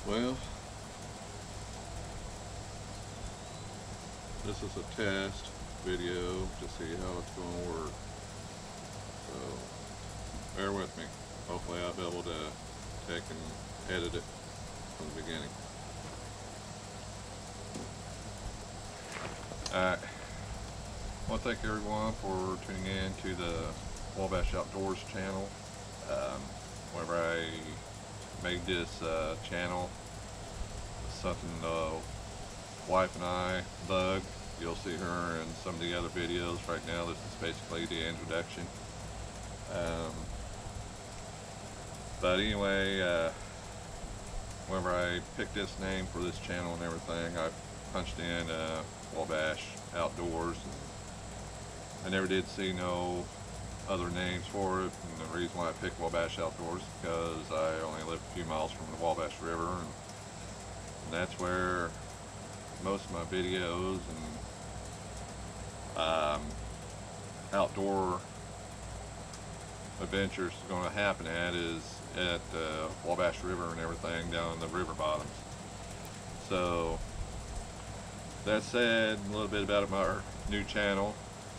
Well, this is a test video to see how it's going to work. So, bear with me. Hopefully I'll be able to take and edit it from the beginning. Alright. I want to thank everyone for tuning in to the Wabash Outdoors channel. Whenever I made this channel, something the wife and I bug. You'll see her in some of the other videos. Right now this is basically the introduction. But anyway, whenever I picked this name for this channel and everything, I punched in Wabash Outdoors. I never did see no other names for it, and the reason why I picked Wabash Outdoors is because I only live a few miles from the Wabash River, and that's where most of my videos and outdoor adventures are going to happen is at the Wabash River and everything down in the river bottoms. So that said, a little bit about my new channel.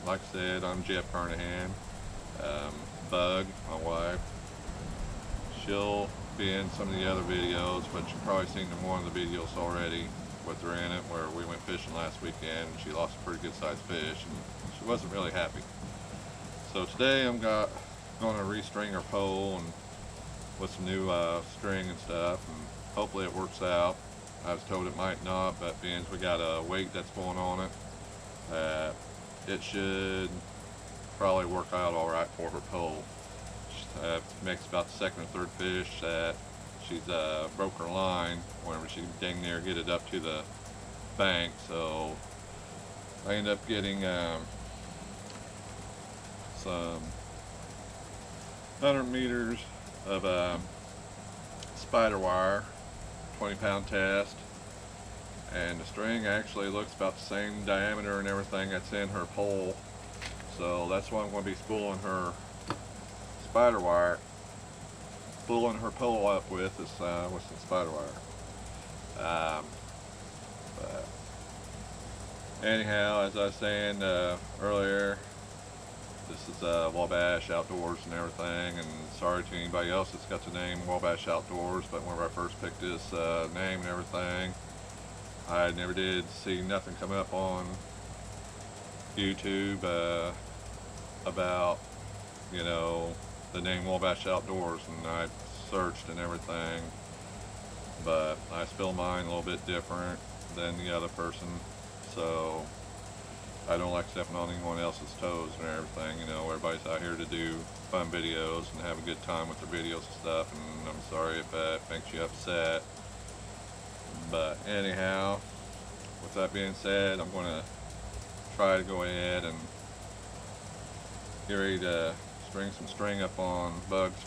Like I said, I'm Jeff Carnahan. Bug, my wife, she'll be in some of the other videos, but you've probably seen in one of the videos already with her in it, where we went fishing last weekend and she lost a pretty good sized fish and she wasn't really happy. So today I'm going to restring her pole and with some new string and stuff, and hopefully it works out. I was told it might not, but being we got a weight that's going on it, it should probably work out all right for her pole. Makes about the second or third fish that she's broke her line whenever she dang near get it up to the bank. So I end up getting some 100 meters of spider wire, 20-pound test, and the string actually looks about the same diameter and everything that's in her pole. So that's what I'm going to be spooling her spider wire, spooling her pole up with is with some spider wire. But anyhow, as I was saying earlier, this is Wabash Outdoors and everything, and sorry to anybody else that's got the name Wabash Outdoors, but whenever I first picked this name and everything, I never did see nothing come up on YouTube about, you know, the name Wabash Outdoors, and I searched and everything, but I spell mine a little bit different than the other person, so I don't like stepping on anyone else's toes and everything. You know, everybody's out here to do fun videos and have a good time with their videos and stuff, and I'm sorry if that makes you upset. But anyhow, with that being said, I'm going to try to go ahead and get ready to string some string up on Bug's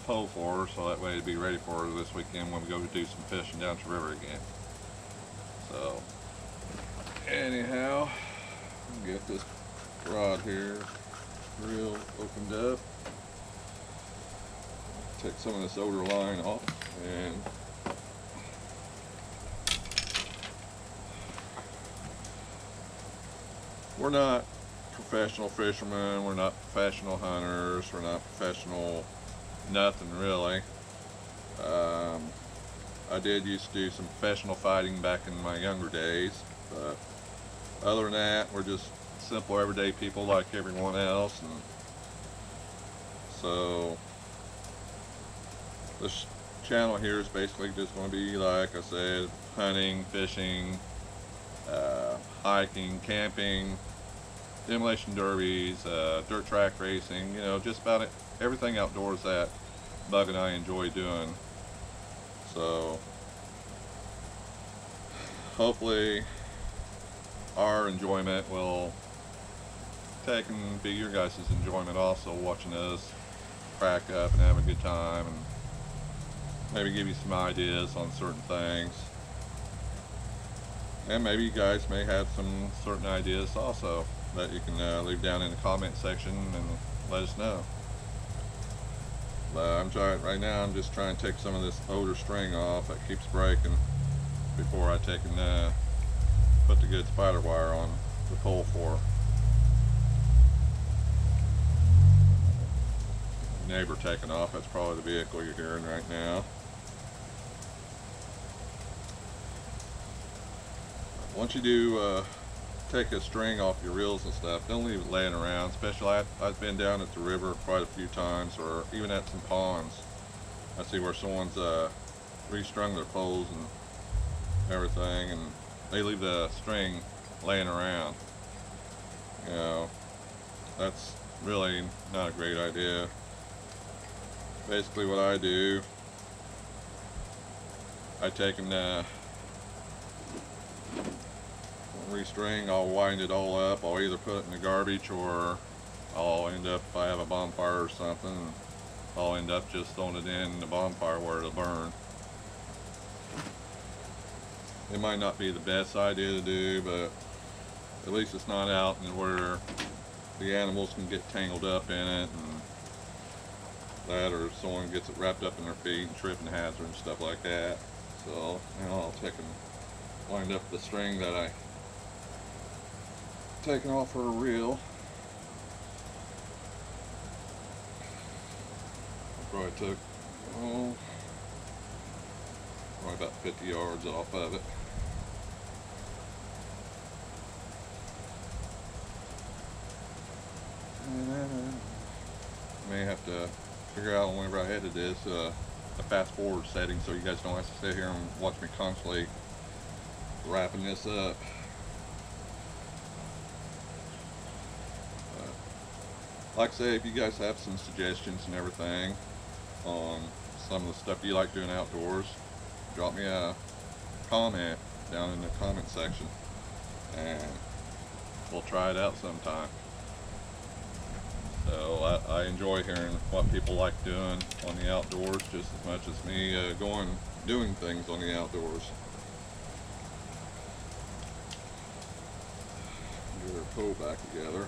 pole for her, so that way it'll be ready for her this weekend when we go to do some fishing down to the river again. So anyhow, get this rod here real opened up, take some of this outer line off, and we're not professional fishermen, we're not professional hunters, we're not professional nothing really. I did used to do some professional fighting back in my younger days, but other than that, we're just simple everyday people like everyone else. And so this channel here is basically just going to be, like I said, hunting, fishing, hiking, camping, demolition derbies, dirt track racing, you know, just about everything outdoors that Bug and I enjoy doing. So hopefully our enjoyment will take and be your guys' enjoyment also, watching us crack up and have a good time, and maybe give you some ideas on certain things. And maybe you guys may have some certain ideas also that you can leave down in the comment section and let us know. But I'm trying right now. I'm just trying to take some of this older string off that keeps breaking before I take and put the good spider wire on the pole for neighbor taking off. That's probably the vehicle you're hearing right now. Once you do take a string off your reels and stuff, don't leave it laying around. Especially I've been down at the river quite a few times, or even at some ponds. I see where someone's restrung their poles and everything, and they leave the string laying around. You know, that's really not a great idea. Basically what I do, I take and restring, I'll wind it all up. I'll either put it in the garbage, or I'll end up, if I have a bonfire or something, I'll end up just throwing it in the bonfire where it'll burn. It might not be the best idea to do, but at least it's not out and where the animals can get tangled up in it, and that, or someone gets it wrapped up in their feet and tripping hazard and stuff like that. So, you know, I'll take and wind up the string that I taken off her reel. I probably took, probably about 50 yards off of it. May have to figure out whenever I edit this a fast forward setting, so you guys don't have to sit here and watch me constantly wrapping this up. Like I say, if you guys have some suggestions and everything on some of the stuff you like doing outdoors, drop me a comment down in the comment section and we'll try it out sometime. So I enjoy hearing what people like doing on the outdoors just as much as me doing things on the outdoors. Get her pole back together.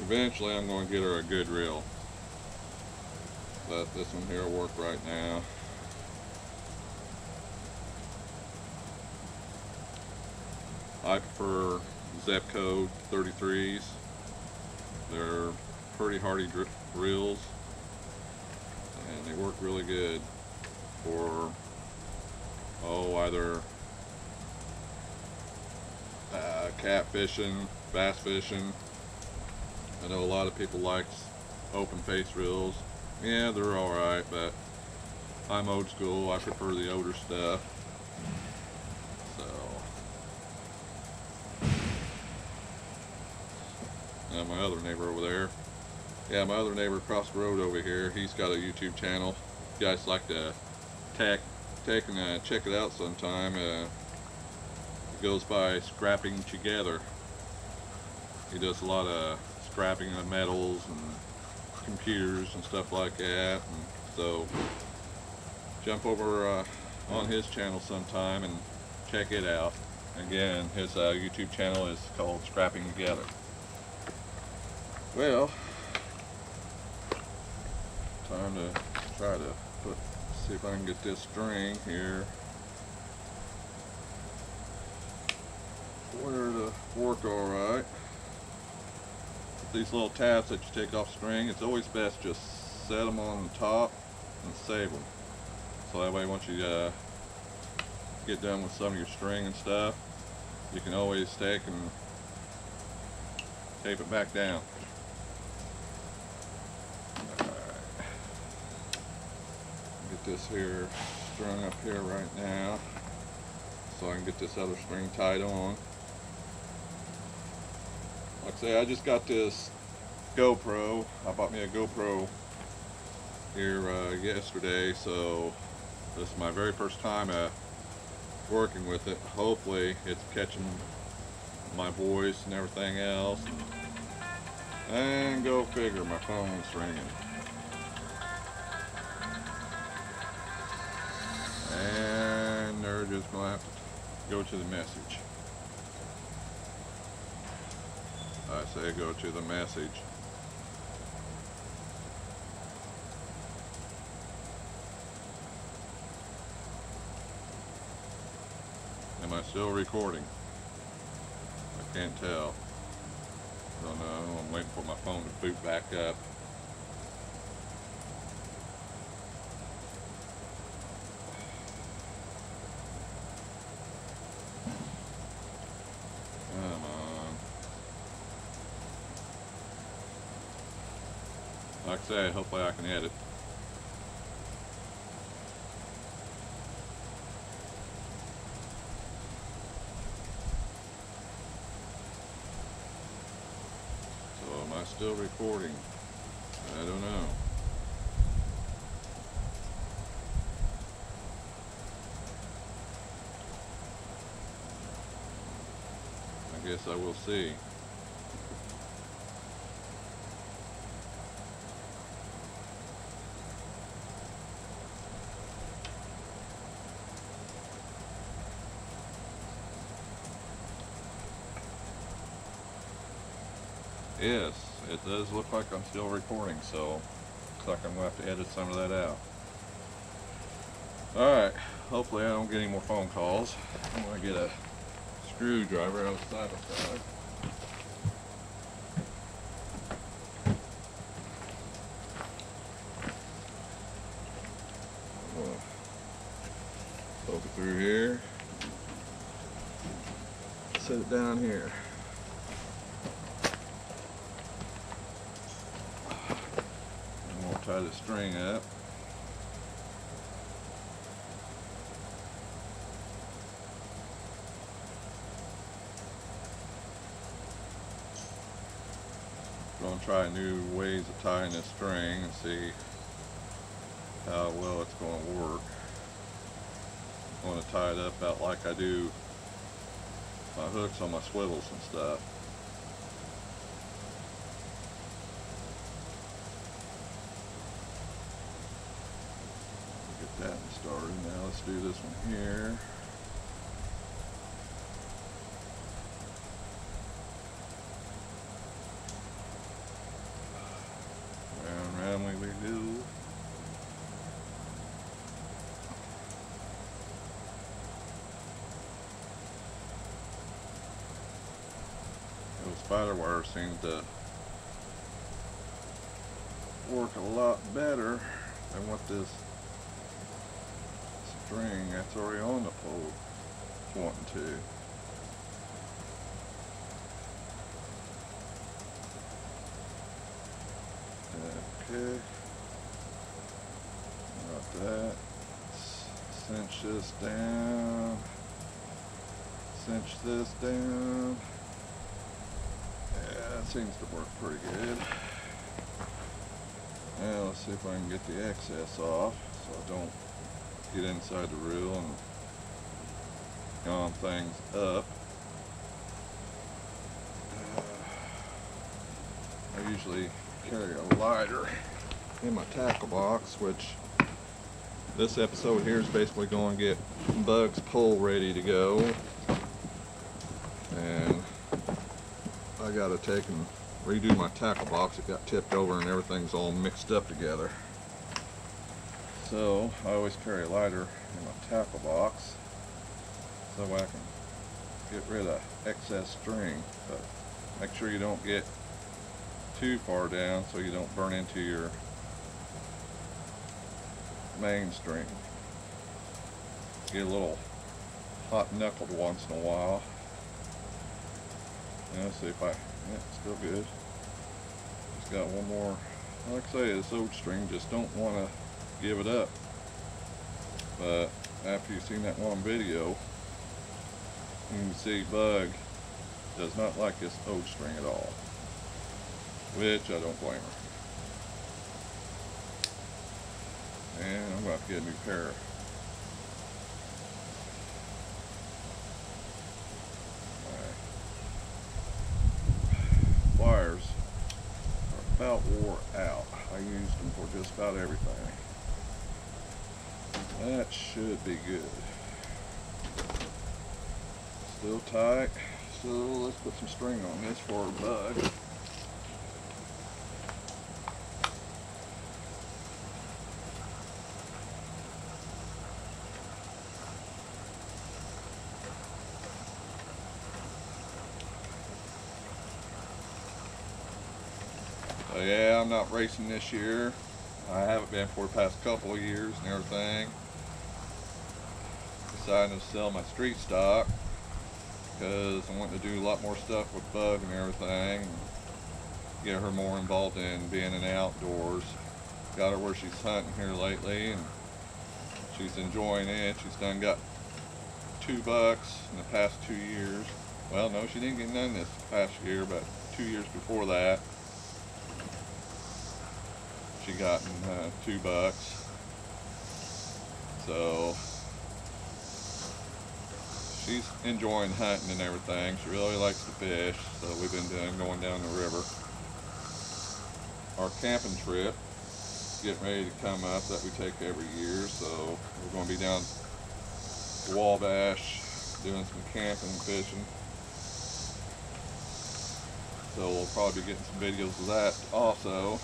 Eventually I'm going to get her a good reel. Let this one here work right now. I prefer Zepco 33s. They're pretty hardy reels and they work really good for either catfishing, bass fishing. I know a lot of people like open face reels. Yeah, they're alright, but I'm old school. I prefer the older stuff. So, my other neighbor over there. Yeah, my other neighbor across the road over here, he's got a YouTube channel. If you guys like to take and check it out sometime. It goes by Scrapping Together. He does a lot of scrapping of metals and computers and stuff like that, and so jump over on his channel sometime and check it out. Again, his YouTube channel is called Scrapping Together. Well, time to try to see if I can get this string here where to work alright. These little tabs that you take off string, it's always best just set them on the top and save them. So that way once you get done with some of your string and stuff, you can always take and tape it back down. Alright. Get this here strung up here right now so I can get this other string tied on. Like I say, I just got this GoPro. I bought me a GoPro here yesterday, so this is my very first time working with it. Hopefully it's catching my voice and everything else. And go figure, my phone's ringing. And just going to have to go to the message. I say go to the message. Am I still recording? I can't tell. Don't know. I'm waiting for my phone to boot back up. Come on. Like I say, hopefully I can edit. Am I still recording? I don't know. I guess I will see. Yes, it does look like I'm still recording, so looks like I'm going to have to edit some of that out. Alright, hopefully I don't get any more phone calls. I'm going to get a screwdriver out side by side. I'm going to poke it through here. Set it down here. Tie the string up. Going to try new ways of tying this string and see how well it's going to work. I'm going to tie it up about like I do my hooks on my swivels and stuff. That one started. Now let's do this one here. Round we do. The spider wire seems to work a lot better than what this string that's already on the pole is wanting to. Okay, got that. Cinch this down, cinch this down. Yeah, that seems to work pretty good. Now let's see if I can get the excess off so I don't get inside the reel and gum things up. I usually carry a lighter in my tackle box, which this episode here is basically going to get Bug's pole ready to go, and I got to take and redo my tackle box. It got tipped over and everything's all mixed up together. So I always carry a lighter in my tackle box so I can get rid of excess string, but make sure you don't get too far down so you don't burn into your main string. Get a little hot knuckled once in a while. And let's see if yeah, it's still good. Just got one more. Like I say, this old string, just don't want to give it up. But after you've seen that one video, you can see Bug does not like this old string at all, which I don't blame her. And I'm going to have to get a new pair. My pliers are about wore out. I used them for just about everything. That should be good. Still tight. So let's put some string on this for a bug. So yeah, I'm not racing this year. I haven't been for the past couple of years and everything. Decided to sell my street stock because I want to do a lot more stuff with Bug and everything. Get her more involved in being in the outdoors. Got her where she's hunting here lately and she's enjoying it. She's done got 2 bucks in the past 2 years. Well, no, she didn't get none this past year, but 2 years before that, she got 2 bucks. So she's enjoying hunting and everything. She really likes to fish, so we've been going down the river. Our camping trip getting ready to come up that we take every year, so we're going to be down to Wabash doing some camping and fishing. So we'll probably be getting some videos of that also.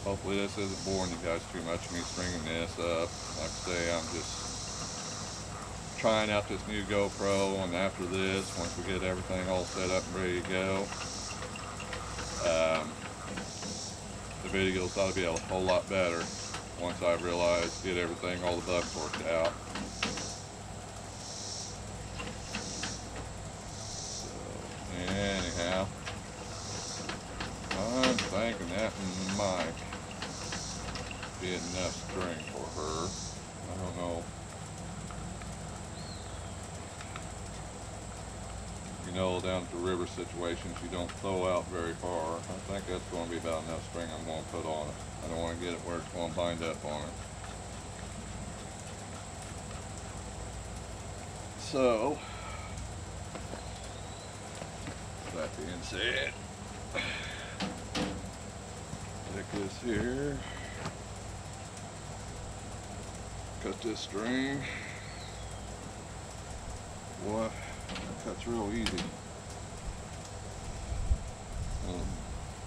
Hopefully this isn't boring you guys too much, me stringing this up. Like I say, I'm just trying out this new GoPro, and after this, once we get everything all set up and ready to go, the videos ought to be a whole lot better once I realize, get everything, all the bugs worked out. So, anyhow, I'm thinking that might be enough string for her. I don't know. You know, down at the river situations, you don't throw out very far. I think that's going to be about enough string I'm going to put on it. I don't want to get it where it's going to bind up on it. So, that being said, take this here, cut this string. Boy, that cuts real easy.